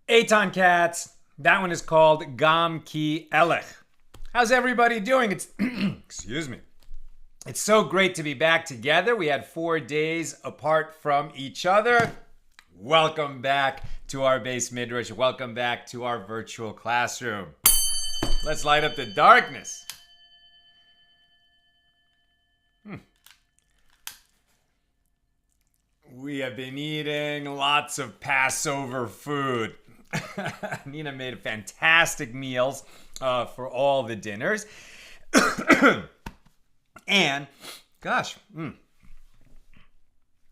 Eitan cats. That one is called Gam Ki Elech. How's everybody doing? It's excuse me. It's so great to be back together. We had 4 days apart from each other. Welcome back to our base midrash. Welcome back to our virtual classroom. Let's light up the darkness. We have been eating lots of Passover food. Nina made fantastic meals for all the dinners. And,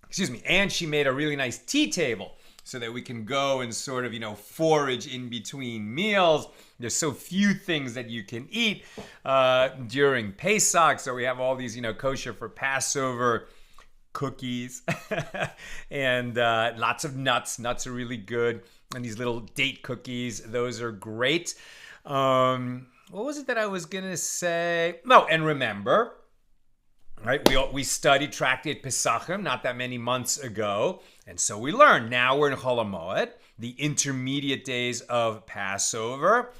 excuse me, and she made a really nice tea table so that we can go and sort of, forage in between meals. There's so few things that you can eat during Pesach, so we have all these, kosher for Passover cookies and lots of nuts. Nuts are really good. And these little date cookies, those are great. What was it that I was going to say? No, and remember, right? We studied Tractate Pesachim not that many months ago. And so we learned. Now we're in Chol HaMoed, the intermediate days of Passover.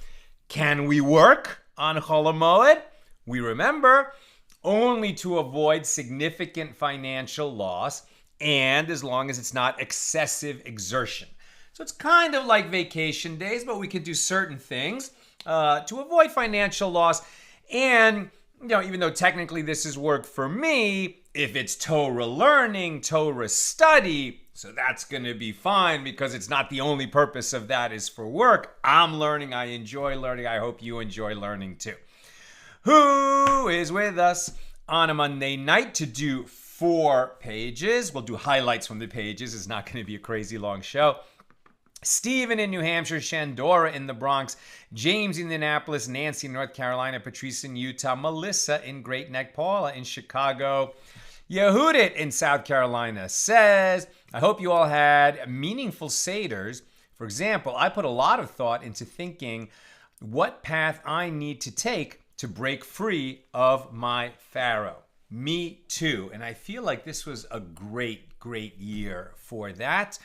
Can we work on Chol HaMoed? We remember only to avoid significant financial loss and as long as it's not excessive exertion. So it's kind of like vacation days, but we can do certain things to avoid financial loss. And, even though technically this is work for me, if it's Torah learning, Torah study, so that's going to be fine because it's not the only purpose of that is for work. I'm learning. I enjoy learning. I hope you enjoy learning too. Who is with us on a Monday night to do 4 pages? We'll do highlights from the pages. It's not going to be a crazy long show. Stephen in New Hampshire, Shandora in the Bronx, James in Indianapolis, Nancy in North Carolina, Patrice in Utah, Melissa in Great Neck, Paula in Chicago, Yehudit in South Carolina says, I hope you all had meaningful seders. For example, I put a lot of thought into thinking what path I need to take to break free of my Pharaoh. Me too. And I feel like this was a great year for that.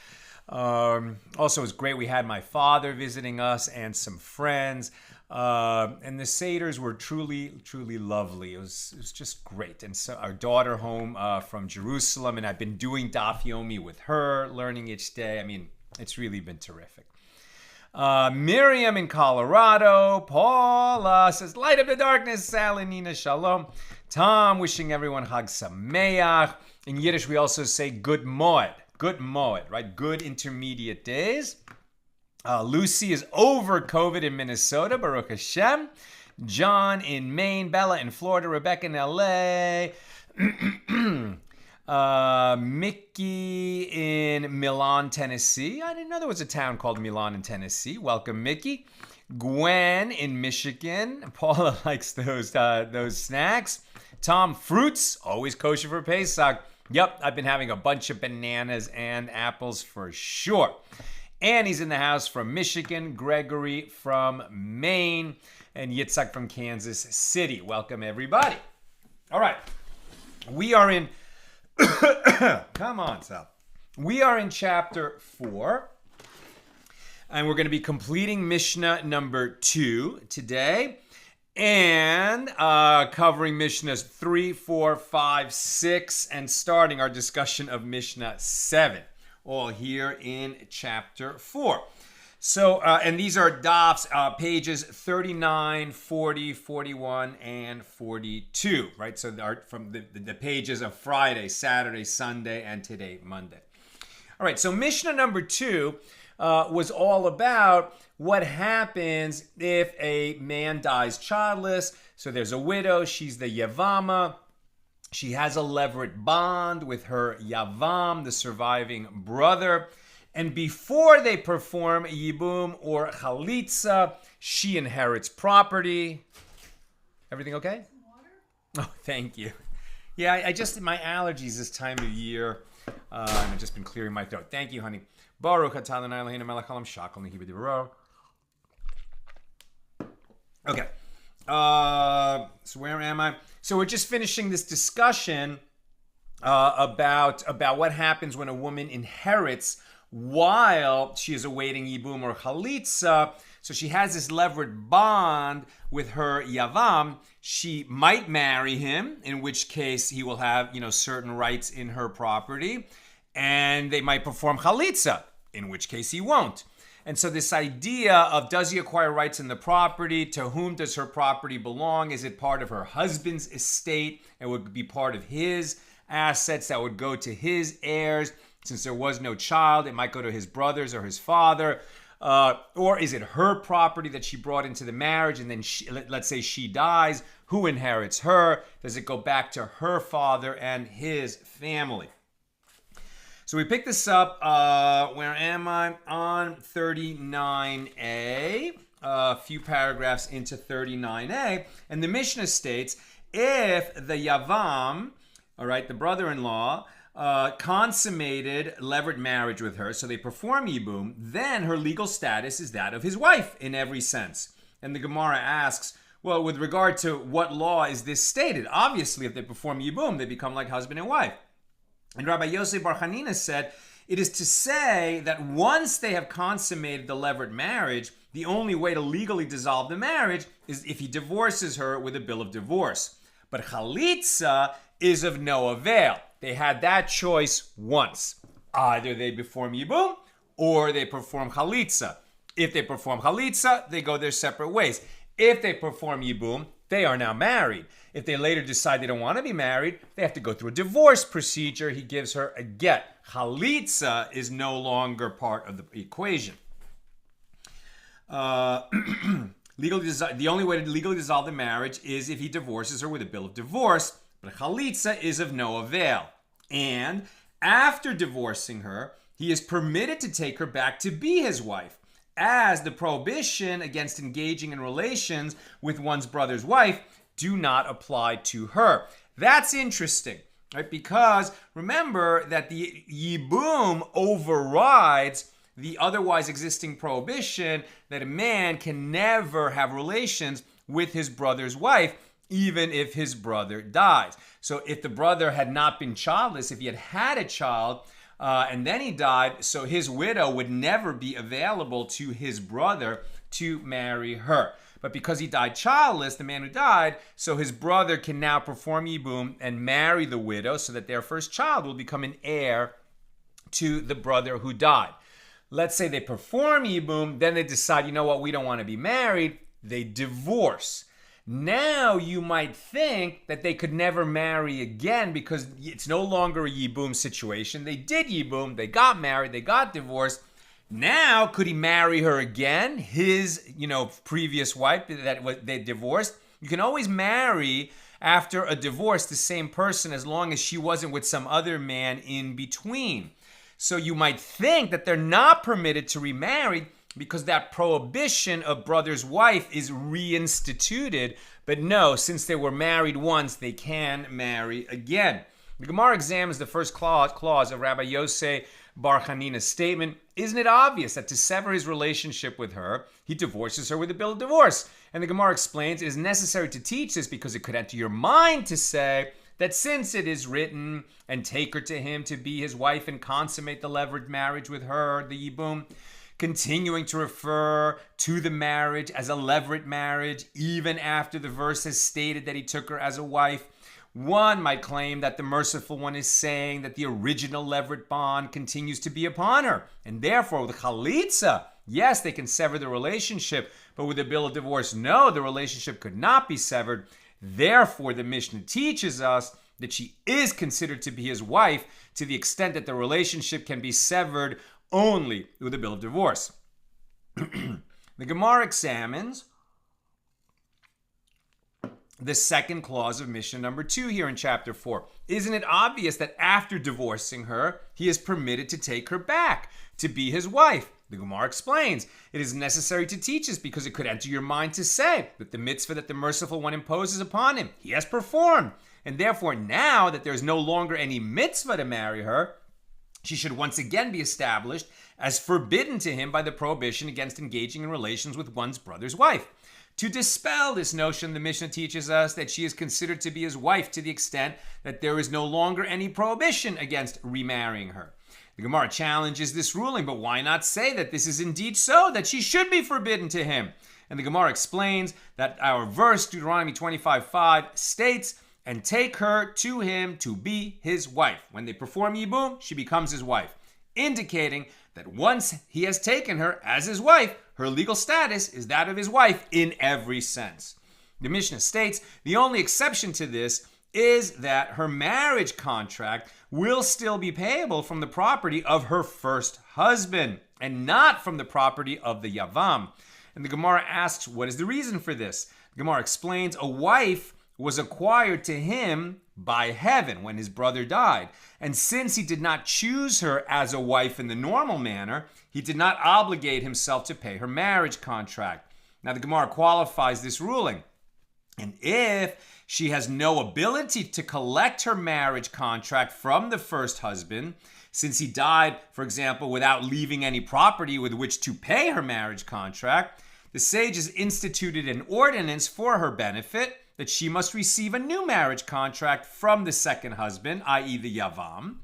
Also, it was great. We had my father visiting us and some friends. And the seders were truly lovely. It was just great. And so our daughter home from Jerusalem, and I've been doing Daf Yomi with her, learning each day. I mean, it's really been terrific. Miriam in Colorado. Paula says, light up the darkness. Sally, Nina, shalom. Tom wishing everyone Chag Sameach. In Yiddish, we also say good moed. Good moed, right? Good intermediate days. Lucy is over COVID in Minnesota, Baruch Hashem. John in Maine, Bella in Florida, Rebecca in LA. Mickey in Milan, Tennessee. I didn't know there was a town called Milan in Tennessee. Welcome, Mickey. Gwen in Michigan. Paula likes those snacks. Tom, fruits, always kosher for Pesach. Yep, I've been having a bunch of bananas and apples for sure. Annie's in the house from Michigan. Gregory from Maine. And Yitzhak from Kansas City. Welcome, everybody. All right. We are in... Come on, Sal. We are in chapter 4. And we're going to be completing Mishnah number 2 today. And covering Mishnahs 3, 4, 5, 6. And starting our discussion of Mishnah 7. All here in chapter 4. So, and these are dafs, pages 39, 40, 41, and 42, right? So they are from the pages of Friday, Saturday, Sunday, and today, Monday. All right, so Mishnah number 2 was all about what happens if a man dies childless. So there's a widow, she's the yevama. She has a levirate bond with her yavam, the surviving brother. And before they perform yibum or chalitzah, she inherits property. Everything okay? Water? Oh, thank you. Yeah, I just, my allergies this time of year, and I've just been clearing my throat. Thank you, honey. Baruch atah Adonai Eloheinu melech haolam shakol nehi b'divaro. Okay. So where am I? So we're just finishing this discussion about what happens when a woman inherits while she is awaiting yibum or chalitzah. So she has this levirate bond with her yavam. She might marry him, in which case he will have, certain rights in her property, and they might perform chalitzah, in which case he won't. And so this idea of, does he acquire rights in the property? To whom does her property belong? Is it part of her husband's estate? It would be part of his assets that would go to his heirs. Since there was no child, it might go to his brothers or his father. Or is it her property that she brought into the marriage, and then let's say she dies, who inherits her? Does it go back to her father and his family? So we pick this up, where am I? On 39a, a few paragraphs into 39a, and the Mishnah states, if the yavam, all right, the brother-in-law, consummated levirate marriage with her, so they perform yibum, then her legal status is that of his wife in every sense. And the Gemara asks, well, with regard to what law is this stated? Obviously, if they perform yibum, they become like husband and wife. And Rabbi Yosef Bar Chanina said, it is to say that once they have consummated the levirate marriage, the only way to legally dissolve the marriage is if he divorces her with a bill of divorce. But chalitzah is of no avail. They had that choice once. Either they perform yibum or they perform chalitzah. If they perform chalitzah, they go their separate ways. If they perform yibum, they are now married. If they later decide they don't want to be married, they have to go through a divorce procedure. He gives her a get. Chalitzah is no longer part of the equation. The only way to legally dissolve the marriage is if he divorces her with a bill of divorce, but chalitzah is of no avail. And after divorcing her, he is permitted to take her back to be his wife, as the prohibition against engaging in relations with one's brother's wife do not apply to her. That's interesting, right? Because remember that the yibum overrides the otherwise existing prohibition that a man can never have relations with his brother's wife, even if his brother dies. So if the brother had not been childless, if he had had a child, and then he died, so his widow would never be available to his brother to marry her. But because he died childless, the man who died, so his brother can now perform yibum and marry the widow so that their first child will become an heir to the brother who died. Let's say they perform yibum, then they decide, you know what, we don't want to be married. They divorce. Now you might think that they could never marry again because it's no longer a yibum situation. They did yibum, they got married, they got divorced. Now, could he marry her again? His, previous wife that they divorced. You can always marry after a divorce the same person as long as she wasn't with some other man in between. So you might think that they're not permitted to remarry because that prohibition of brother's wife is reinstituted. But no, since they were married once, they can marry again. The Gemara examines the first clause of Rabbi Yosef Bar Chanina's statement. Isn't it obvious that to sever his relationship with her, he divorces her with a bill of divorce? And the Gemara explains it is necessary to teach this because it could enter your mind to say that since it is written, and take her to him to be his wife and consummate the levirate marriage with her, the yibum, continuing to refer to the marriage as a levirate marriage, even after the verse has stated that he took her as a wife, one might claim that the merciful one is saying that the original levirate bond continues to be upon her, and therefore the chalitzah yes, they can sever the relationship, but with a bill of divorce, no, the relationship could not be severed. Therefore, the Mishnah teaches us that she is considered to be his wife to the extent that the relationship can be severed only with a bill of divorce. The Gemara examines the second clause of Mishnah number 2 here in chapter 4. Isn't it obvious that after divorcing her, he is permitted to take her back to be his wife? The Gemara explains, it is necessary to teach this because it could enter your mind to say that the mitzvah that the merciful one imposes upon him, he has performed. And therefore, now that there is no longer any mitzvah to marry her, she should once again be established as forbidden to him by the prohibition against engaging in relations with one's brother's wife. To dispel this notion, the Mishnah teaches us that she is considered to be his wife to the extent that there is no longer any prohibition against remarrying her. The Gemara challenges this ruling, but why not say that this is indeed so, that she should be forbidden to him? And the Gemara explains that our verse, Deuteronomy 25:5, states, and take her to him to be his wife. When they perform yibum, she becomes his wife, indicating that once he has taken her as his wife, her legal status is that of his wife in every sense. The Mishnah states the only exception to this is that her marriage contract will still be payable from the property of her first husband and not from the property of the yavam. And the Gemara asks, what is the reason for this? The Gemara explains a wife was acquired to him by heaven when his brother died. And since he did not choose her as a wife in the normal manner, he did not obligate himself to pay her marriage contract. Now the Gemara qualifies this ruling. And if she has no ability to collect her marriage contract from the first husband, since he died, for example, without leaving any property with which to pay her marriage contract, the sages instituted an ordinance for her benefit that she must receive a new marriage contract from the second husband, i.e. the yavam.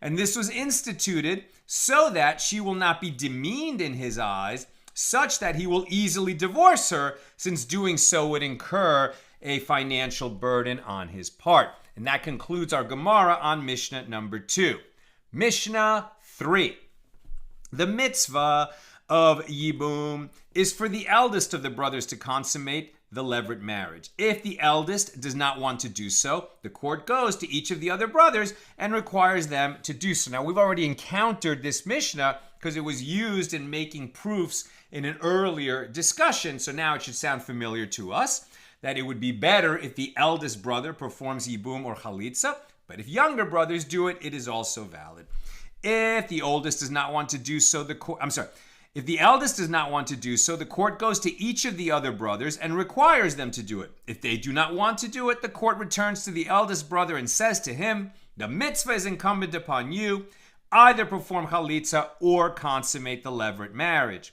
And this was instituted so that she will not be demeaned in his eyes, such that he will easily divorce her, since doing so would incur a financial burden on his part. And that concludes our Gemara on Mishnah number 2. Mishnah 3. The mitzvah of yibum is for the eldest of the brothers to consummate the levirate marriage. If the eldest does not want to do so, the court goes to each of the other brothers and requires them to do so. Now, we've already encountered this Mishnah because it was used in making proofs in an earlier discussion, so now it should sound familiar to us, that it would be better if the eldest brother performs yibum or chalitzah, but if younger brothers do it, it is also valid. If the oldest does not want to do so, If the eldest does not want to do so, the court goes to each of the other brothers and requires them to do it. If they do not want to do it, the court returns to the eldest brother and says to him, the mitzvah is incumbent upon you, either perform chalitzah or consummate the levirate marriage.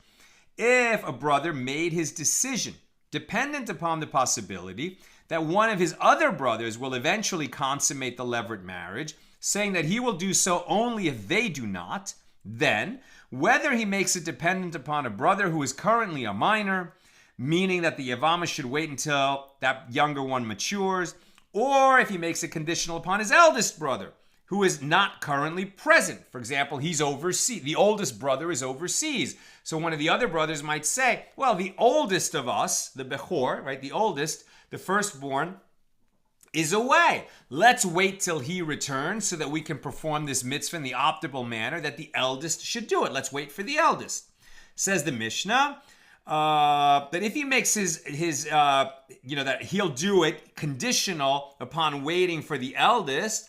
If a brother made his decision dependent upon the possibility that one of his other brothers will eventually consummate the levirate marriage, saying that he will do so only if they do not, then whether he makes it dependent upon a brother who is currently a minor, meaning that the yevama should wait until that younger one matures, or if he makes it conditional upon his eldest brother, who is not currently present. For example, he's overseas. The oldest brother is overseas. So one of the other brothers might say, well, the oldest of us, the bechor, right, the oldest, the firstborn, is away. Let's wait till he returns so that we can perform this mitzvah in the optimal manner that the eldest should do it. Let's wait for the eldest. Says the Mishnah that if he makes that he'll do it conditional upon waiting for the eldest,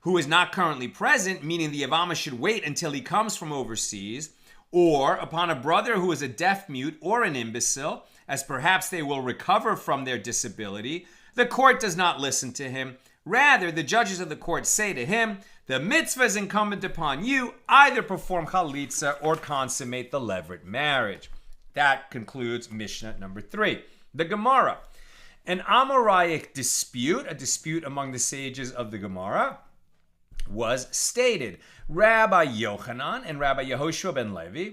who is not currently present, meaning the yevama should wait until he comes from overseas, or upon a brother who is a deaf mute or an imbecile, as perhaps they will recover from their disability, the court does not listen to him. Rather, the judges of the court say to him, the mitzvah is incumbent upon you, either perform chalitzah or consummate the levirate marriage. That concludes Mishnah number 3. The Gemara. An Amoraic dispute, a dispute among the sages of the Gemara, was stated. Rabbi Yochanan and Rabbi Yehoshua ben Levi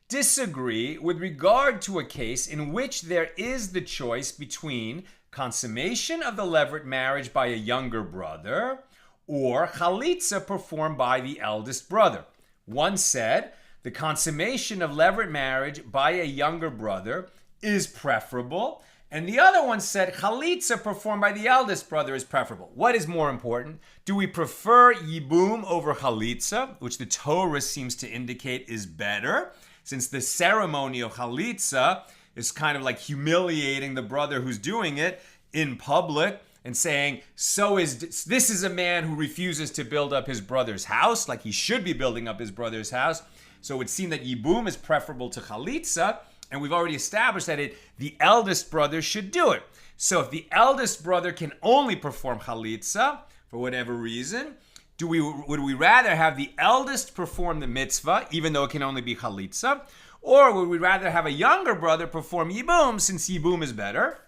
disagree with regard to a case in which there is the choice between consummation of the levirate marriage by a younger brother or chalitzah performed by the eldest brother. One said the consummation of levirate marriage by a younger brother is preferable. And the other one said chalitzah performed by the eldest brother is preferable. What is more important? Do we prefer yibum over chalitzah, which the Torah seems to indicate is better, since the ceremony of chalitzah is kind of like humiliating the brother who's doing it in public and saying, this is a man who refuses to build up his brother's house, like he should be building up his brother's house. So it would seem that yibum is preferable to chalitzah. And we've already established that the eldest brother should do it. So if the eldest brother can only perform chalitzah, for whatever reason, would we rather have the eldest perform the mitzvah, even though it can only be chalitzah? Or would we rather have a younger brother perform yibum, since yibum is better?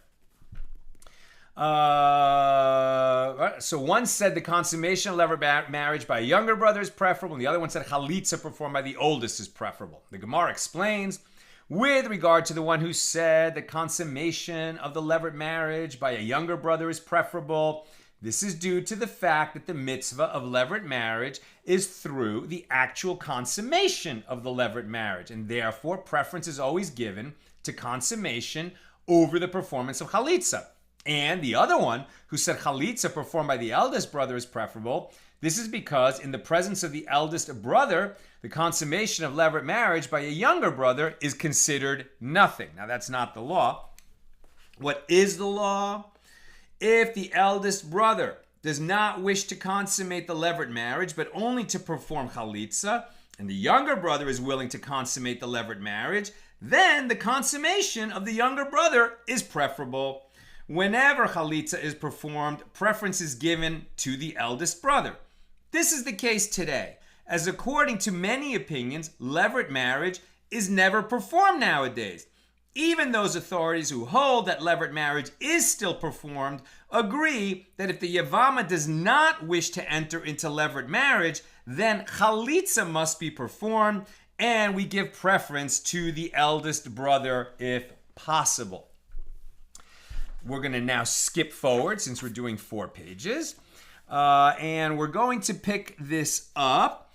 So one said the consummation of levirate marriage by a younger brother is preferable, and the other one said chalitzah performed by the oldest is preferable. The Gemara explains, with regard to the one who said the consummation of the levirate marriage by a younger brother is preferable, this is due to the fact that the mitzvah of levirate marriage is through the actual consummation of the levirate marriage, and therefore preference is always given to consummation over the performance of chalitzah. And the other one who said chalitzah performed by the eldest brother is preferable, this is because in the presence of the eldest brother, the consummation of levirate marriage by a younger brother is considered nothing. Now, that's not the law. What is the law? If the eldest brother does not wish to consummate the levirate marriage, but only to perform chalitzah, and the younger brother is willing to consummate the levirate marriage, then the consummation of the younger brother is preferable. Whenever chalitzah is performed, preference is given to the eldest brother. This is the case today, as according to many opinions, levirate marriage is never performed nowadays. Even those authorities who hold that levirate marriage is still performed agree that if the yevama does not wish to enter into levirate marriage, then chalitzah must be performed, and we give preference to the eldest brother if possible. We're going to now skip forward since we're doing 4 pages. And we're going to pick this up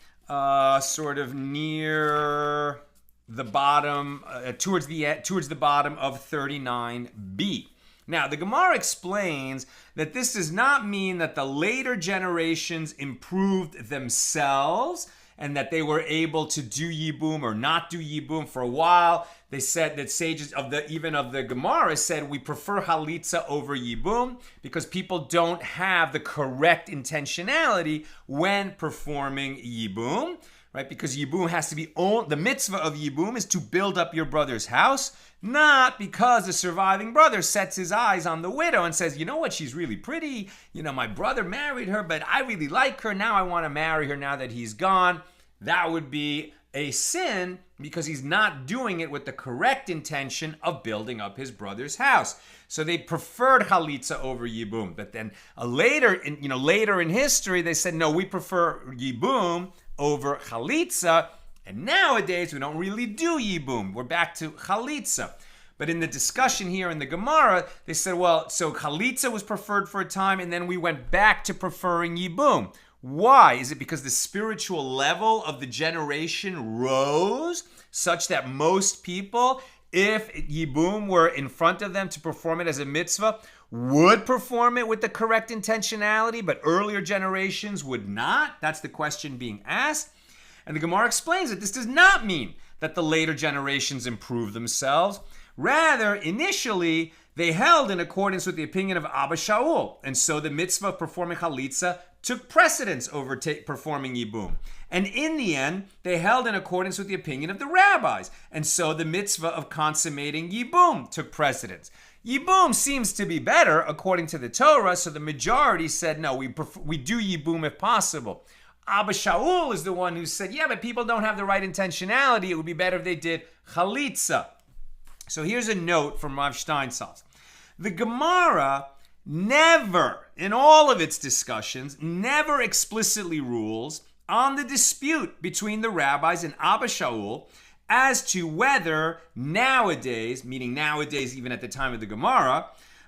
sort of near the bottom, towards the bottom of 39b. Now, the Gemara explains that this does not mean that the later generations improved themselves and that they were able to do yibum or not do yibum. For a while, they said that sages of the Gemara said we prefer chalitzah over yibum because people don't have the correct intentionality when performing yibum, right? Because yibum has to be the mitzvah of yibum is to build up your brother's house, not because the surviving brother sets his eyes on the widow and says, you know what, she's really pretty. You know, my brother married her, but I really like her. Now I want to marry her now that he's gone. That would be a sin because he's not doing it with the correct intention of building up his brother's house. So they preferred chalitzah over yibum. But then later in history, they said, no, we prefer yibum over chalitzah. And nowadays, we don't really do yibum. We're back to chalitzah. But in the discussion here in the Gemara, they said, well, so chalitzah was preferred for a time, and then we went back to preferring yibum. Why? Is it because the spiritual level of the generation rose such that most people, if yibum were in front of them to perform it as a mitzvah, would perform it with the correct intentionality, but earlier generations would not? That's the question being asked. And the Gemara explains that this does not mean that the later generations improve themselves. Rather, initially, they held in accordance with the opinion of Abba Shaul, and so the mitzvah of performing chalitzah took precedence over performing yibum. And in the end, they held in accordance with the opinion of the rabbis, and so the mitzvah of consummating yibum took precedence. Yibum seems to be better according to the Torah, so the majority said, no, we do yibum if possible. Abba Shaul is the one who said, yeah, but people don't have the right intentionality. It would be better if they did chalitzah. So here's a note from Rav Steinsaltz. The Gemara never, in all of its discussions, never explicitly rules on the dispute between the rabbis and Abba Shaul as to whether nowadays, meaning nowadays even at the time of the Gemara,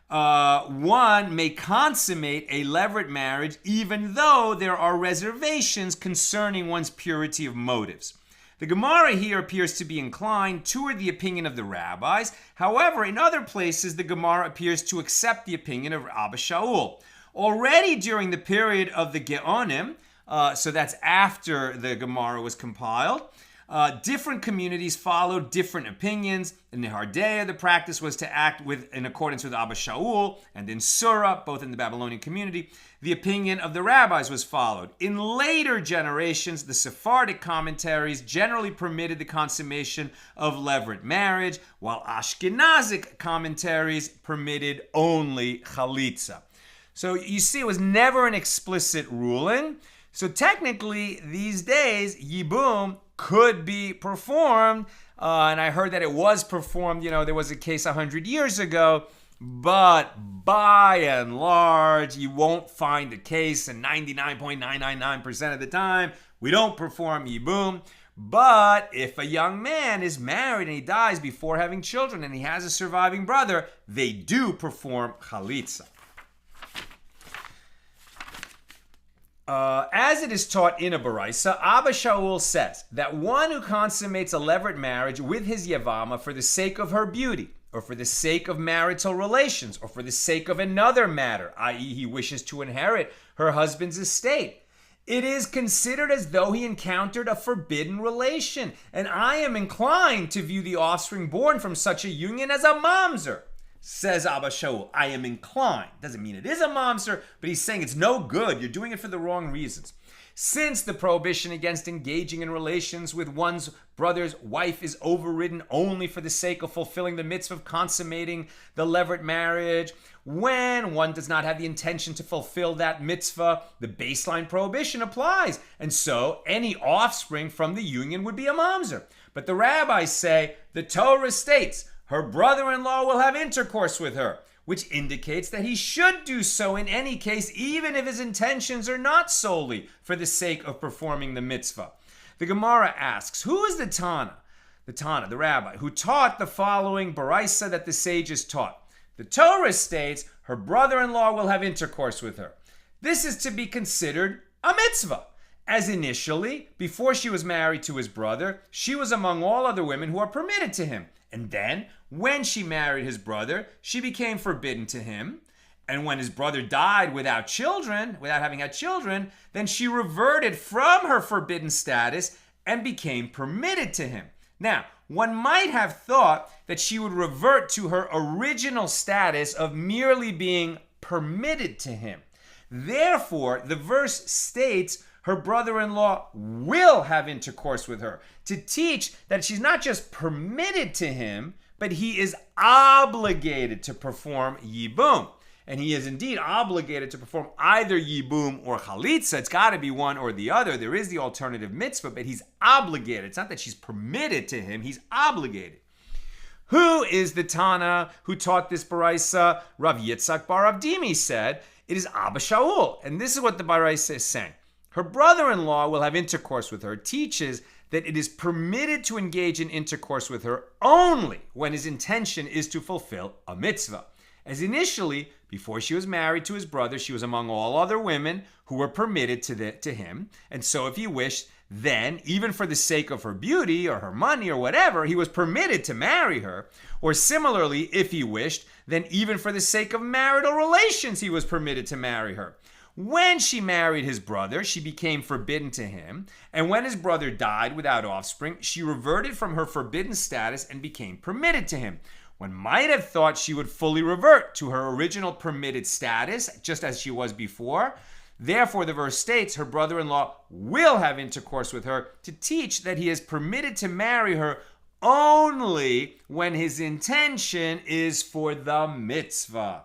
one may consummate a levirate marriage even though there are reservations concerning one's purity of motives. The Gemara here appears to be inclined toward the opinion of the rabbis. However, in other places, the Gemara appears to accept the opinion of Abba Shaul. Already during the period of the Geonim, so that's after the Gemara was compiled, different communities followed different opinions. In Nehardea, the practice was to act in accordance with Abba Shaul, and in Surah, both in the Babylonian community, the opinion of the rabbis was followed. In later generations, the Sephardic commentaries generally permitted the consummation of levirate marriage, while Ashkenazic commentaries permitted only chalitzah. So you see, it was never an explicit ruling. So technically, these days, yibum could be performed, and I heard that it was performed, there was a case 100 years ago, but by and large, you won't find a case, and 99.999% of the time, we don't perform yibum. But if a young man is married and he dies before having children and he has a surviving brother, they do perform chalitzah. As it is taught in a Baraisa, Abba Shaul says that one who consummates a levirate marriage with his yevama for the sake of her beauty, or for the sake of marital relations, or for the sake of another matter, i.e. he wishes to inherit her husband's estate, it is considered as though he encountered a forbidden relation, and I am inclined to view the offspring born from such a union as a mamzer. Says Abba Shaul, I am inclined. Doesn't mean it is a mamzer, but he's saying it's no good. You're doing it for the wrong reasons. Since the prohibition against engaging in relations with one's brother's wife is overridden only for the sake of fulfilling the mitzvah of consummating the levirate marriage, when one does not have the intention to fulfill that mitzvah, the baseline prohibition applies. And so any offspring from the union would be a mamzer. But the rabbis say, the Torah states, her brother-in-law will have intercourse with her, which indicates that he should do so in any case, even if his intentions are not solely for the sake of performing the mitzvah. The Gemara asks, who is the Tana, the rabbi, who taught the following Baraisa that the sages taught? The Torah states, her brother-in-law will have intercourse with her. This is to be considered a mitzvah, as initially, before she was married to his brother, she was among all other women who are permitted to him. And then, when she married his brother, she became forbidden to him. And when his brother died without having had children, then she reverted from her forbidden status and became permitted to him. Now, one might have thought that she would revert to her original status of merely being permitted to him. Therefore, the verse states her brother-in-law will have intercourse with her, to teach that she's not just permitted to him, but he is obligated to perform yibum. And he is indeed obligated to perform either yibum or chalitzah. It's got to be one or the other. There is the alternative mitzvah, but he's obligated. It's not that she's permitted to him, he's obligated. Who is the Tana who taught this Baraisa? Rav Yitzchak bar Avdimi said, it is Abba Shaul. And this is what the Baraisa is saying. Her brother-in-law will have intercourse with her, teaches that it is permitted to engage in intercourse with her only when his intention is to fulfill a mitzvah. As initially, before she was married to his brother, she was among all other women who were permitted to him. And so if he wished, then, even for the sake of her beauty or her money or whatever, he was permitted to marry her. Or similarly, if he wished, then even for the sake of marital relations, he was permitted to marry her. When she married his brother, she became forbidden to him. And when his brother died without offspring, she reverted from her forbidden status and became permitted to him. One might have thought she would fully revert to her original permitted status, just as she was before. Therefore, the verse states her brother-in-law will have intercourse with her to teach that he is permitted to marry her only when his intention is for the mitzvah.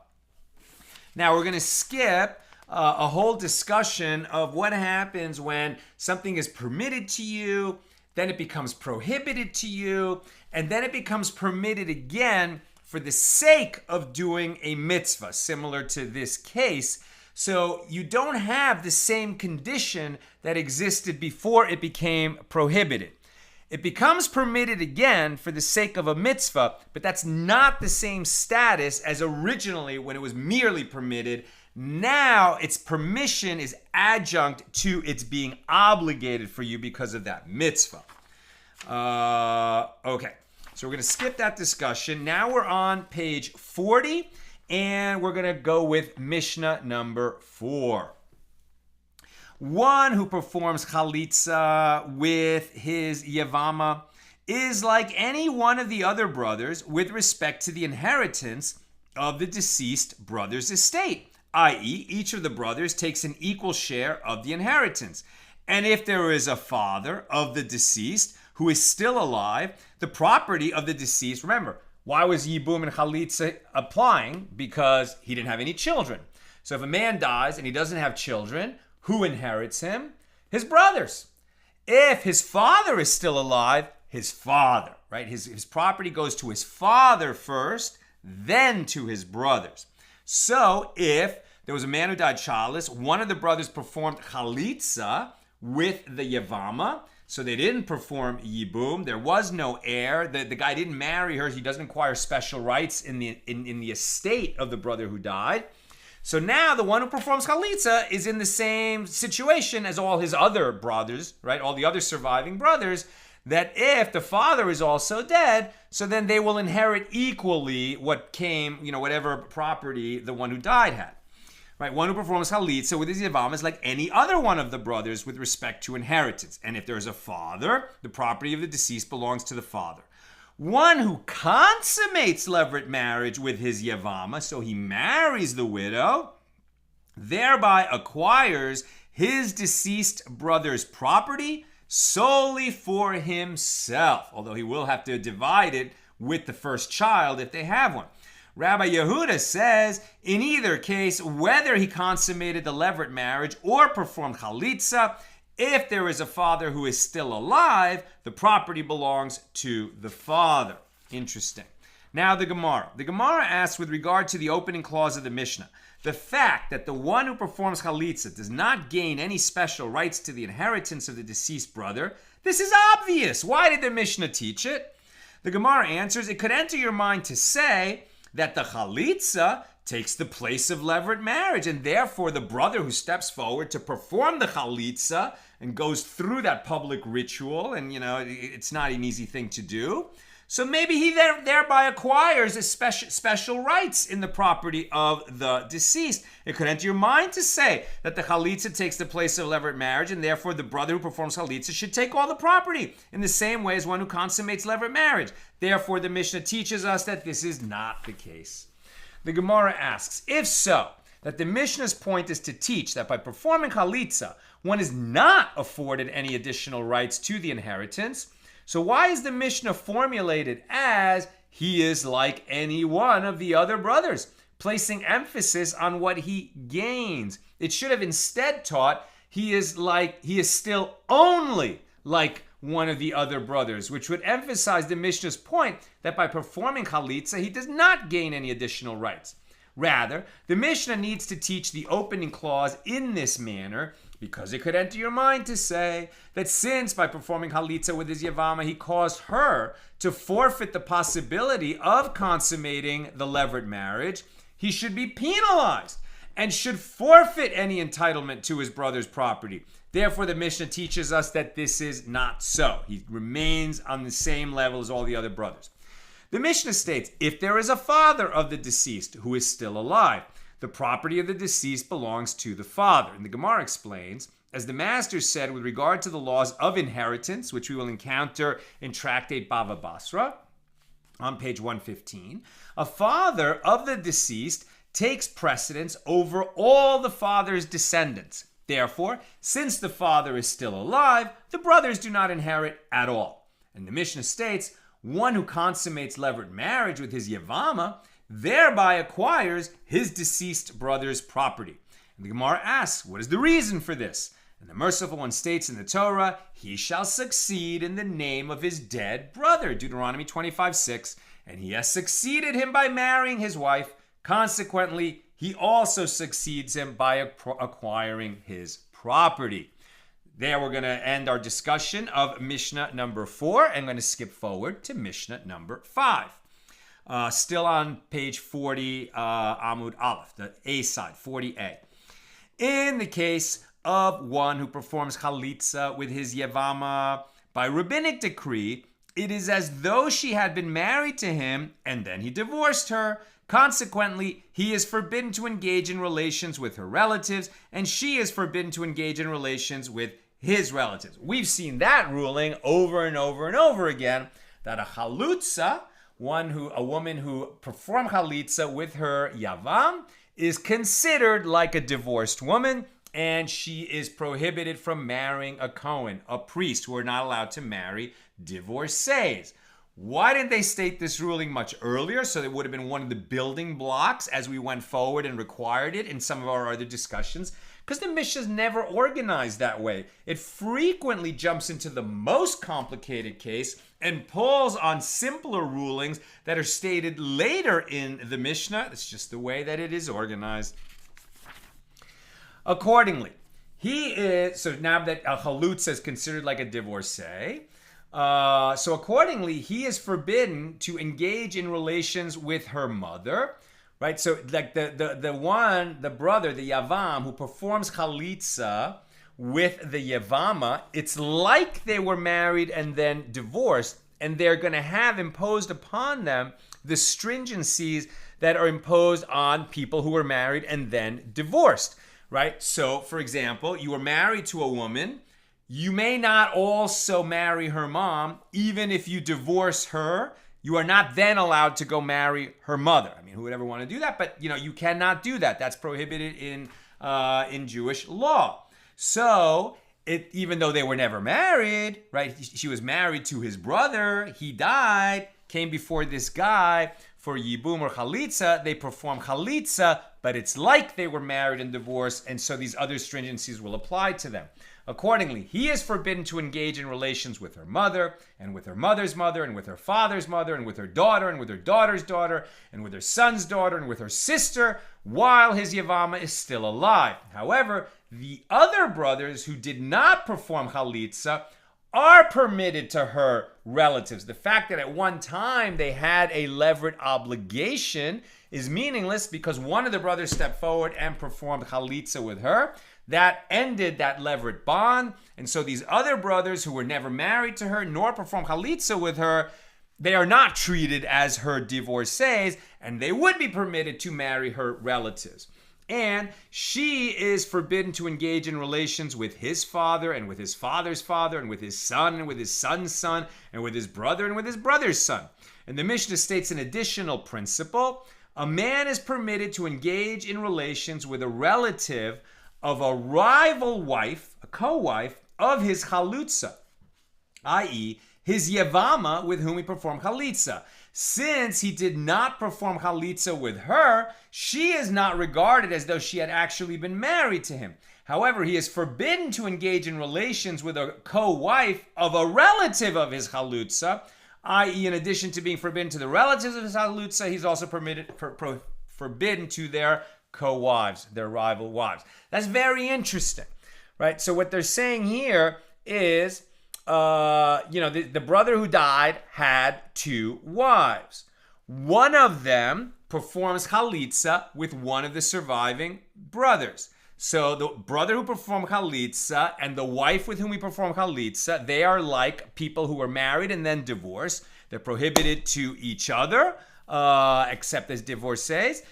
Now, we're going to skip a whole discussion of what happens when something is permitted to you, then it becomes prohibited to you, and then it becomes permitted again for the sake of doing a mitzvah, similar to this case. So you don't have the same condition that existed before it became prohibited. It becomes permitted again for the sake of a mitzvah, but that's not the same status as originally when it was merely permitted. Now its permission is adjunct to its being obligated for you because of that mitzvah. Okay, so we're going to skip that discussion. Now we're on page 40, and we're going to go with Mishnah number 4. One who performs chalitzah with his yevama is like any one of the other brothers with respect to the inheritance of the deceased brother's estate, i.e., each of the brothers takes an equal share of the inheritance. And if there is a father of the deceased who is still alive, the property of the deceased, remember, why was yibum and chalitzah applying? Because he didn't have any children. So if a man dies and he doesn't have children, who inherits him? His brothers. If his father is still alive, his father, right? His property goes to his father first, then to his brothers. So if there was a man who died childless, one of the brothers performed chalitzah with the yevama, so they didn't perform yibum. There was no heir. The guy didn't marry her. He doesn't acquire special rights in the estate of the brother who died. So now the one who performs chalitzah is in the same situation as all his other brothers, right? All the other surviving brothers, that if the father is also dead, so then they will inherit equally what came, whatever property the one who died had. Right? One who performs chalitzah with his yevama is like any other one of the brothers with respect to inheritance. And if there is a father, the property of the deceased belongs to the father. One who consummates levirate marriage with his yevama, so he marries the widow, thereby acquires his deceased brother's property solely for himself, although he will have to divide it with the first child if they have one. Rabbi Yehuda says, in either case, whether he consummated the levirate marriage or performed chalitzah, if there is a father who is still alive, the property belongs to the father. Interesting. Now the Gemara. The Gemara asks with regard to the opening clause of the Mishnah, the fact that the one who performs chalitzah does not gain any special rights to the inheritance of the deceased brother, this is obvious. Why did the Mishnah teach it? The Gemara answers, it could enter your mind to say that the chalitzah takes the place of levirate marriage, and therefore the brother who steps forward to perform the chalitzah and goes through that public ritual, and it's not an easy thing to do. So maybe he thereby acquires a special rights in the property of the deceased. It could enter your mind to say that the chalitzah takes the place of levirate marriage, and therefore the brother who performs chalitzah should take all the property in the same way as one who consummates levirate marriage. Therefore, the Mishnah teaches us that this is not the case. The Gemara asks, if so, that the Mishnah's point is to teach that by performing chalitzah, one is not afforded any additional rights to the inheritance, so why is the Mishnah formulated as he is like any one of the other brothers, placing emphasis on what he gains? It should have instead taught he is still only like one of the other brothers, which would emphasize the Mishnah's point that by performing chalitzah, he does not gain any additional rights. Rather, the Mishnah needs to teach the opening clause in this manner because it could enter your mind to say that since by performing chalitzah with his yevama, he caused her to forfeit the possibility of consummating the levirate marriage, he should be penalized and should forfeit any entitlement to his brother's property. Therefore, the Mishnah teaches us that this is not so. He remains on the same level as all the other brothers. The Mishnah states, if there is a father of the deceased who is still alive, the property of the deceased belongs to the father. And the Gemara explains, as the master said with regard to the laws of inheritance, which we will encounter in Tractate Bava Basra, on page 115, a father of the deceased takes precedence over all the father's descendants. Therefore, since the father is still alive, the brothers do not inherit at all. And the Mishnah states, one who consummates levirate marriage with his yevama thereby acquires his deceased brother's property. And the Gemara asks, what is the reason for this? And the Merciful One states in the Torah, he shall succeed in the name of his dead brother, Deuteronomy 25:6, and he has succeeded him by marrying his wife. Consequently, he also succeeds him by acquiring his property. There we're going to end our discussion of Mishnah number 4 and going to skip forward to Mishnah number 5. Still on page 40, Amud Aleph, the A side, 40a. In the case of one who performs chalitzah with his yevama By rabbinic decree, it is as though she had been married to him and then he divorced her. Consequently, he is forbidden to engage in relations with her relatives, and she is forbidden to engage in relations with his relatives. We've seen that ruling over and over and over again, that a chalutzah, a woman who performed chalitzah with her yavam, is considered like a divorced woman, and she is prohibited from marrying a Kohen, a priest, who are not allowed to marry divorcees. Why didn't they state this ruling much earlier? So it would have been one of the building blocks as we went forward and required it in some of our other discussions. Because the Mishnah is never organized that way. It frequently jumps into the most complicated case and pulls on simpler rulings that are stated later in the Mishnah. It's just the way that it is organized. Accordingly, so now that a chalutzah is considered like a divorcee, so accordingly, he is forbidden to engage in relations with her mother, right? So like the brother, the yavam, who performs chalitzah with the yevama, it's like they were married and then divorced, and they're going to have imposed upon them the stringencies that are imposed on people who were married and then divorced, right? So, for example, you were married to a woman. You may not also marry her mom. Even if you divorce her, you are not then allowed to go marry her mother. I mean, who would ever want to do that? But, you cannot do that. That's prohibited in Jewish law. So, even though they were never married, right? She was married to his brother. He died, came before this guy for yibum or chalitzah. They perform chalitzah, but it's like they were married and divorced, and so these other stringencies will apply to them. Accordingly, he is forbidden to engage in relations with her mother, and with her mother's mother, and with her father's mother, and with her daughter, and with her daughter's daughter, and with her son's daughter, and with her sister, while his yevama is still alive. However, the other brothers who did not perform chalitzah are permitted to her relatives. The fact that at one time they had a levirate obligation is meaningless because one of the brothers stepped forward and performed chalitzah with her. That ended that levirate bond. And so these other brothers who were never married to her nor performed chalitzah with her, they are not treated as her divorcees, and they would be permitted to marry her relatives. And she is forbidden to engage in relations with his father and with his father's father and with his son and with his son's son and with his brother and with his brother's son. And the Mishnah states an additional principle. A man is permitted to engage in relations with a relative of a rival wife, a co-wife, of his chalutzah, i.e., his yevama with whom he performed chalitzah. Since he did not perform chalitzah with her, she is not regarded as though she had actually been married to him. However, he is forbidden to engage in relations with a co-wife of a relative of his chalutzah, i.e., in addition to being forbidden to the relatives of his chalutzah, he's also forbidden to their co-wives, their rival wives. That's very interesting, right? So what they're saying here is, the brother who died had two wives. One of them performs chalitzah with one of the surviving brothers. So the brother who performed chalitzah and the wife with whom he performed chalitzah, they are like people who were married and then divorced. They're prohibited to each other, except as divorcees.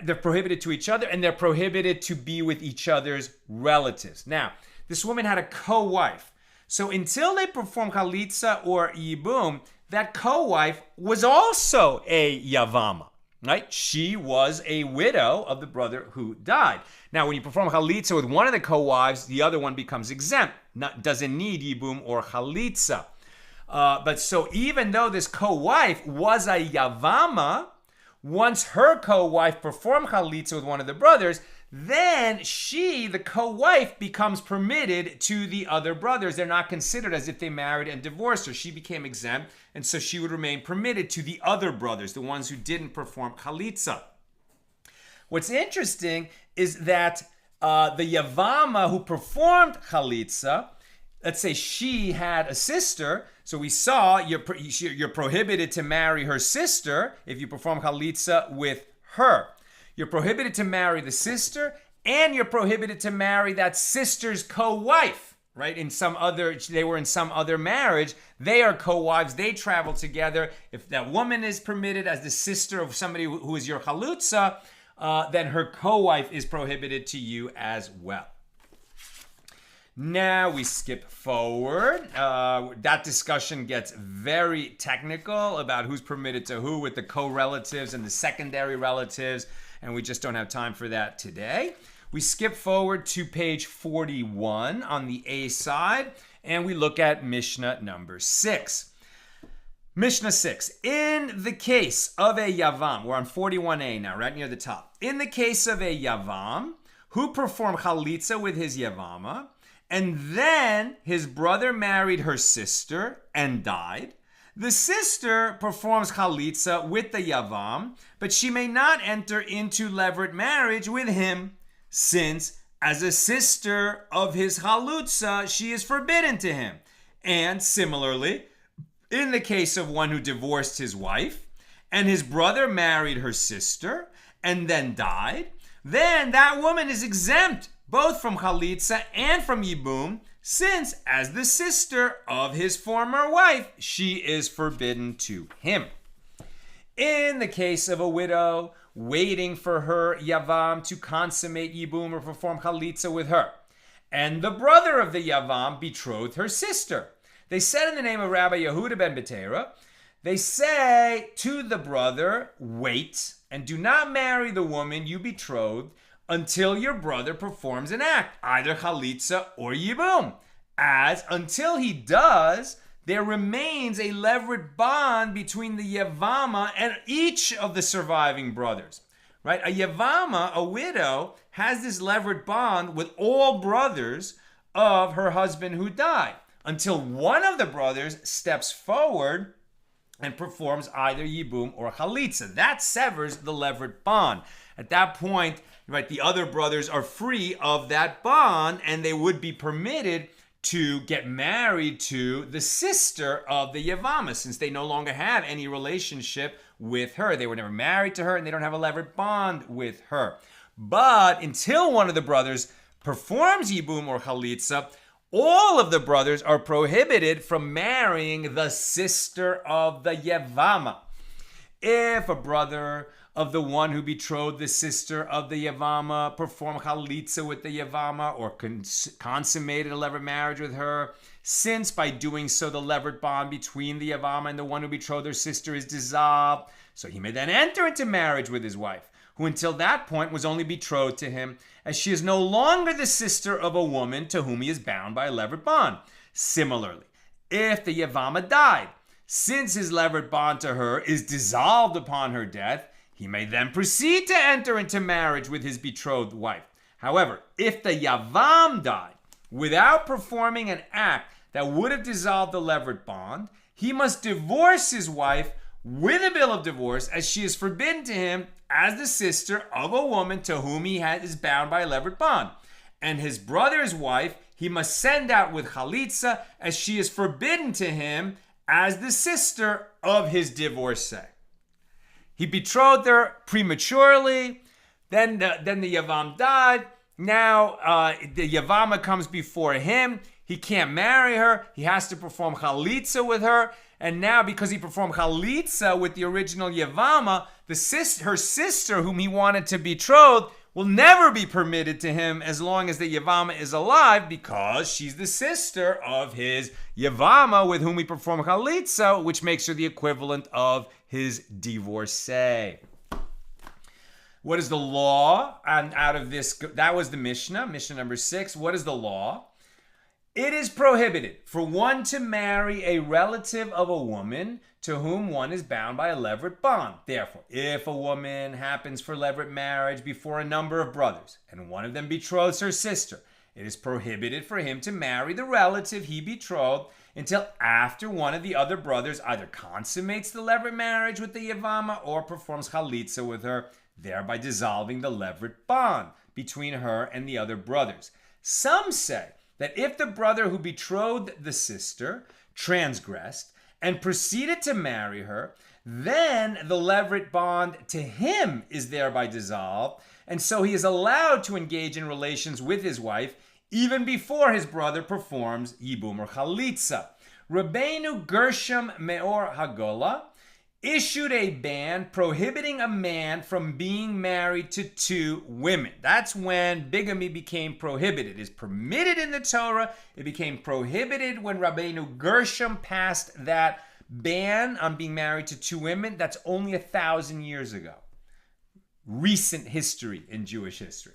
They're prohibited to each other, and they're prohibited to be with each other's relatives. Now, this woman had a co-wife. So until they perform chalitzah or yibum, that co-wife was also a yevama, right? She was a widow of the brother who died. Now, when you perform chalitzah with one of the co-wives, the other one becomes exempt, doesn't need yibum or chalitzah. But so even though this co-wife was a yevama, once her co-wife performed chalitzah with one of the brothers, then she, the co-wife, becomes permitted to the other brothers. They're not considered as if they married and divorced her. She became exempt, and so she would remain permitted to the other brothers, the ones who didn't perform chalitzah. What's interesting is that the yevama who performed chalitzah, let's say she had a sister, so we saw you're prohibited to marry her sister if you perform chalitzah with her. You're prohibited to marry the sister, and you're prohibited to marry that sister's co-wife, right? They were in some other marriage. They are co-wives. They travel together. If that woman is permitted as the sister of somebody who is your chalutzah, then her co-wife is prohibited to you as well. Now we skip forward. That discussion gets very technical about who's permitted to who with the co-relatives and the secondary relatives, and we just don't have time for that today. We skip forward to page 41 on the A side, and we look at Mishnah number 6. Mishnah 6. In the case of a yavam, we're on 41a now, right near the top. In the case of a yavam who performed chalitzah with his yevama, and then his brother married her sister and died, the sister performs chalitzah with the yavam, but she may not enter into levirate marriage with him, since as a sister of his chalutzah, she is forbidden to him. And similarly, in the case of one who divorced his wife, and his brother married her sister and then died, then that woman is exempt both from chalitzah and from yibum, since as the sister of his former wife, she is forbidden to him. In the case of a widow waiting for her yavam to consummate yibum or perform chalitzah with her, and the brother of the yavam betrothed her sister, they said in the name of Rabbi Yehuda ben Betera, they say to the brother, wait and do not marry the woman you betrothed until your brother performs an act, either chalitzah or yibum, as until he does, there remains a levirate bond between the yevama and each of the surviving brothers. Right? A yevama, a widow, has this levirate bond with all brothers of her husband who died, until one of the brothers steps forward and performs either yibum or chalitzah. That severs the levirate bond. At that point, right, the other brothers are free of that bond, and they would be permitted to get married to the sister of the yevama, since they no longer have any relationship with her. They were never married to her, and they don't have a levirate bond with her. But until one of the brothers performs yibum or chalitzah, all of the brothers are prohibited from marrying the sister of the yevama. If a brother of the one who betrothed the sister of the yevama performed chalitzah with the yevama or consummated a levirate marriage with her, since by doing so the levirate bond between the yevama and the one who betrothed her sister is dissolved, so he may then enter into marriage with his wife, who until that point was only betrothed to him, as she is no longer the sister of a woman to whom he is bound by a levirate bond. Similarly, if the yevama died, since his levirate bond to her is dissolved upon her death, he may then proceed to enter into marriage with his betrothed wife. However, if the yavam died without performing an act that would have dissolved the levirate bond, he must divorce his wife with a bill of divorce, as she is forbidden to him as the sister of a woman to whom he is bound by a levirate bond. And his brother's wife he must send out with chalitzah, as she is forbidden to him as the sister of his divorcee. He betrothed her prematurely, then the yavam died. Now the yevama comes before him. He can't marry her. He has to perform chalitzah with her. And now, because he performed chalitzah with the original yevama, her sister, whom he wanted to betroth, will never be permitted to him as long as the yevama is alive, because she's the sister of his yevama with whom he performed chalitzah, which makes her the equivalent of his divorcee. What is the law? And out of this, that was the Mishnah number 6. What is the law? It is prohibited for one to marry a relative of a woman to whom one is bound by a levirate bond. Therefore, if a woman happens for levirate marriage before a number of brothers, and one of them betroths her sister, it is prohibited for him to marry the relative he betrothed until after one of the other brothers either consummates the levirate marriage with the yevama or performs chalitzah with her, thereby dissolving the levirate bond between her and the other brothers. Some say that if the brother who betrothed the sister transgressed and proceeded to marry her, then the levirate bond to him is thereby dissolved, and so he is allowed to engage in relations with his wife, even before his brother performs yibum or chalitzah. Rabbeinu Gershom Meor Hagola issued a ban prohibiting a man from being married to two women. That's when bigamy became prohibited. It is permitted in the Torah. It became prohibited when Rabbeinu Gershom passed that ban on being married to two women. That's only 1,000 years ago. Recent history in Jewish history.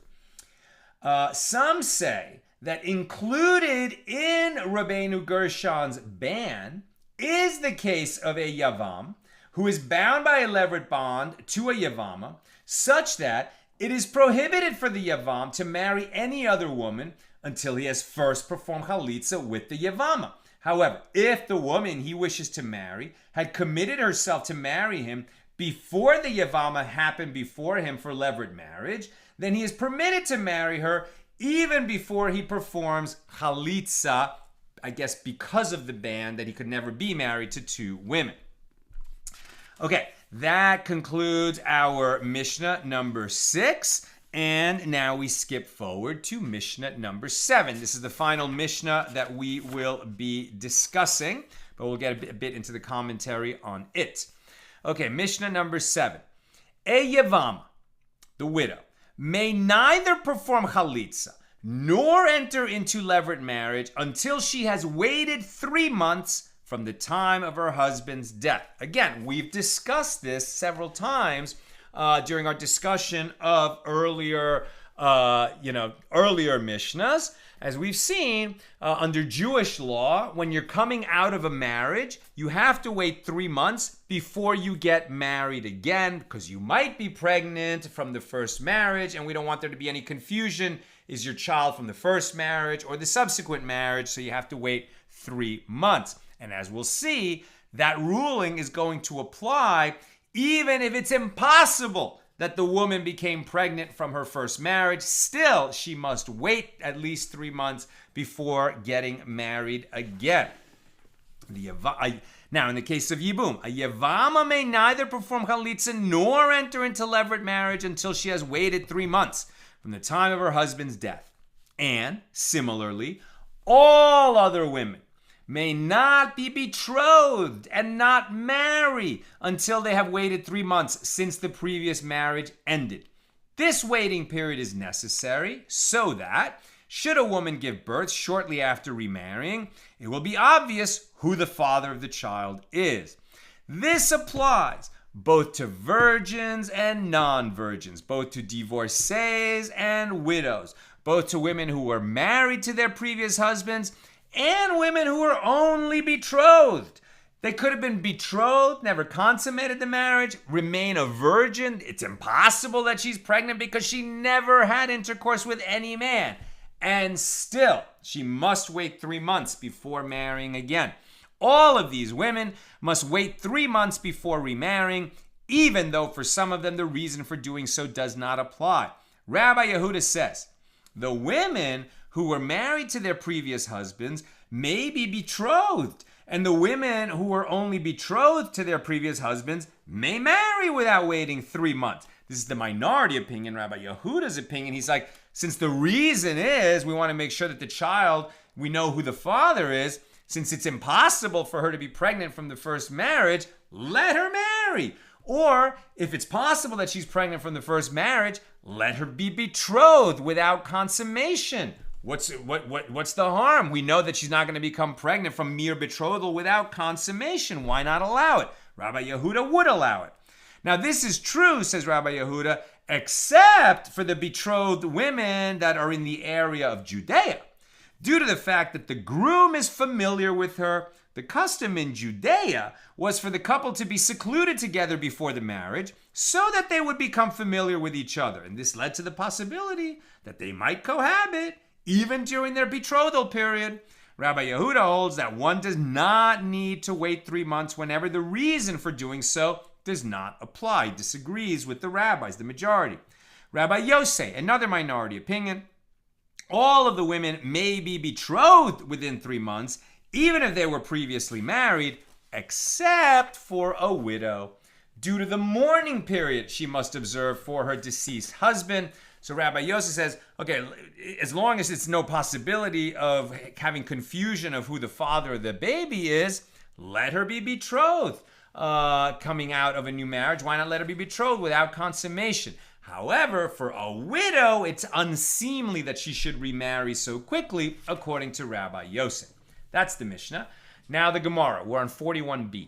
Some say that included in Rabbeinu Gershom's ban is the case of a yavam who is bound by a levirate bond to a yevama, such that it is prohibited for the yavam to marry any other woman until he has first performed chalitzah with the yevama. However, if the woman he wishes to marry had committed herself to marry him before the yevama happened before him for levirate marriage, then he is permitted to marry her even before he performs chalitzah, I guess because of the ban that he could never be married to two women. Okay, that concludes our Mishnah number 6, and now we skip forward to Mishnah number 7. This is the final Mishnah that we will be discussing, but we'll get a bit into the commentary on it. Okay, Mishnah number 7. A yevama, the widow, may neither perform chalitzah nor enter into levirate marriage until she has waited 3 months from the time of her husband's death. Again, we've discussed this several times during our discussion of earlier Mishnahs. As we've seen, under Jewish law, when you're coming out of a marriage, you have to wait 3 months before you get married again, because you might be pregnant from the first marriage, and we don't want there to be any confusion. Is your child from the first marriage or the subsequent marriage? So you have to wait 3 months. And as we'll see, that ruling is going to apply even if it's impossible that the woman became pregnant from her first marriage. Still, she must wait at least 3 months before getting married again. Now, in the case of yibum, a yevama may neither perform chalitzah nor enter into levirate marriage until she has waited 3 months from the time of her husband's death. And, similarly, all other women may not be betrothed and not marry until they have waited 3 months since the previous marriage ended. This waiting period is necessary so that, should a woman give birth shortly after remarrying, it will be obvious who the father of the child is. This applies both to virgins and non-virgins, both to divorcees and widows, both to women who were married to their previous husbands and women who were only betrothed. They could have been betrothed, never consummated the marriage, remain a virgin. It's impossible that she's pregnant because she never had intercourse with any man. And still, she must wait 3 months before marrying again. All of these women must wait 3 months before remarrying, even though for some of them the reason for doing so does not apply. Rabbi Yehuda says, the women who were married to their previous husbands may be betrothed, and the women who were only betrothed to their previous husbands may marry without waiting 3 months. This is the minority opinion, Rabbi Yehuda's opinion. He's like, since the reason is we want to make sure that the child, we know who the father is, since it's impossible for her to be pregnant from the first marriage, let her marry. Or if it's possible that she's pregnant from the first marriage, let her be betrothed without consummation. What's the harm? We know that she's not going to become pregnant from mere betrothal without consummation. Why not allow it? Rabbi Yehuda would allow it. Now this is true, says Rabbi Yehuda, except for the betrothed women that are in the area of Judea. Due to the fact that the groom is familiar with her, the custom in Judea was for the couple to be secluded together before the marriage so that they would become familiar with each other. And this led to the possibility that they might cohabit even during their betrothal period. Rabbi Yehuda holds that one does not need to wait 3 months whenever the reason for doing so does not apply. He disagrees with the rabbis, the majority. Rabbi Yosei, another minority opinion, all of the women may be betrothed within 3 months, even if they were previously married, except for a widow. Due to the mourning period she must observe for her deceased husband, So Rabbi Yossi says, okay, as long as it's no possibility of having confusion of who the father of the baby is, let her be betrothed coming out of a new marriage. Why not let her be betrothed without consummation? However, for a widow, it's unseemly that she should remarry so quickly, according to Rabbi Yosef. That's the Mishnah. Now the Gemara. We're on 41b.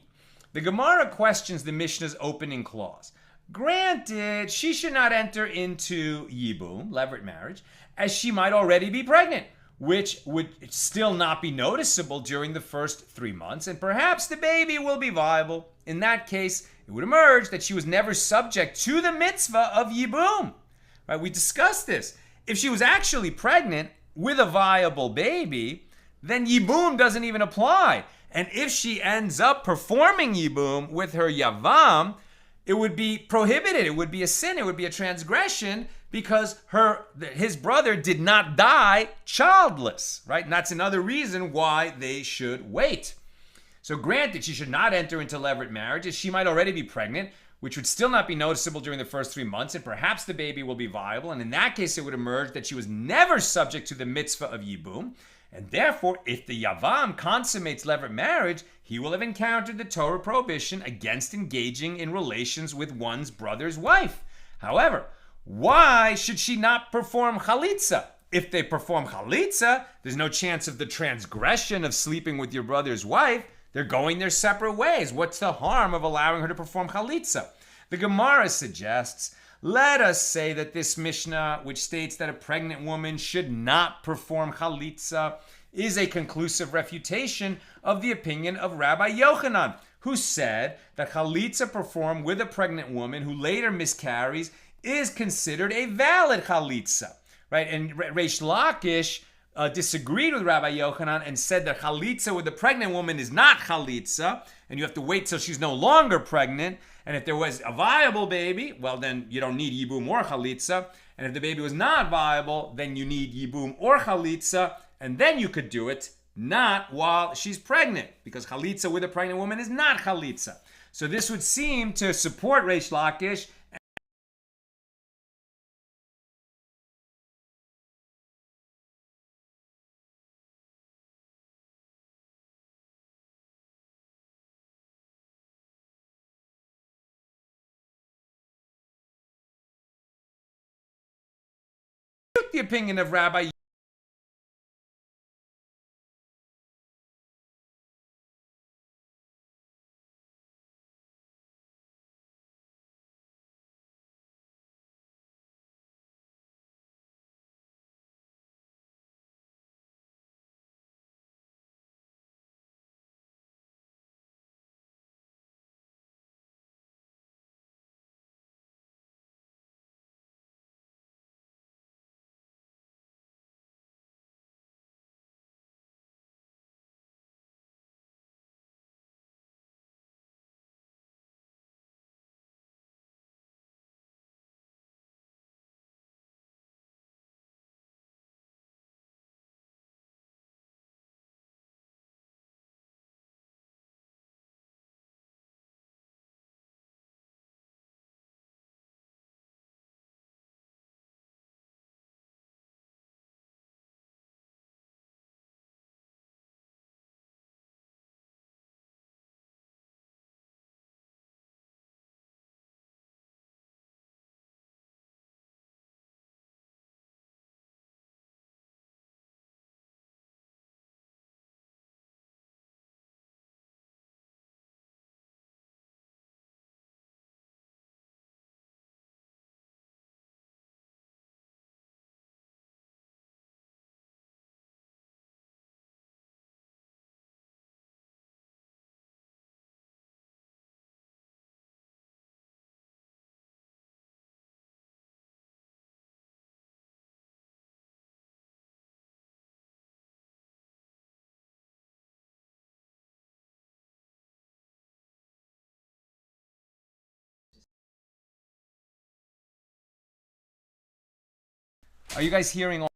The Gemara questions the Mishnah's opening clause. Granted, she should not enter into yibum, levirate marriage, as she might already be pregnant, which would still not be noticeable during the first 3 months, and perhaps the baby will be viable. In that case, it would emerge that she was never subject to the mitzvah of yibum. Right? We discussed this. If she was actually pregnant with a viable baby, then yibum doesn't even apply. And if she ends up performing yibum with her yavam, it would be prohibited. It would be a sin. It would be a transgression because his brother did not die childless, right? And that's another reason why they should wait. So granted, she should not enter into levirate marriage as she might already be pregnant, which would still not be noticeable during the first 3 months, and perhaps the baby will be viable. And in that case, it would emerge that she was never subject to the mitzvah of yibum. And therefore, if the yavam consummates levirate marriage, he will have encountered the Torah prohibition against engaging in relations with one's brother's wife. However, why should she not perform chalitzah? If they perform chalitzah, there's no chance of the transgression of sleeping with your brother's wife. They're going their separate ways. What's the harm of allowing her to perform chalitzah? The Gemara suggests, let us say that this Mishnah, which states that a pregnant woman should not perform chalitzah, is a conclusive refutation of the opinion of Rabbi Yochanan, who said that chalitzah performed with a pregnant woman who later miscarries is considered a valid chalitzah, right? And Reish Lakish disagreed with Rabbi Yochanan and said that chalitzah with a pregnant woman is not chalitzah, and you have to wait till she's no longer pregnant. And if there was a viable baby, well, then you don't need yibum or chalitzah. And if the baby was not viable, then you need yibum or chalitzah, and then you could do it, not while she's pregnant, because chalitzah with a pregnant woman is not chalitzah. So this would seem to support Reish Lakish. The opinion of Rabbi. Are you guys hearing all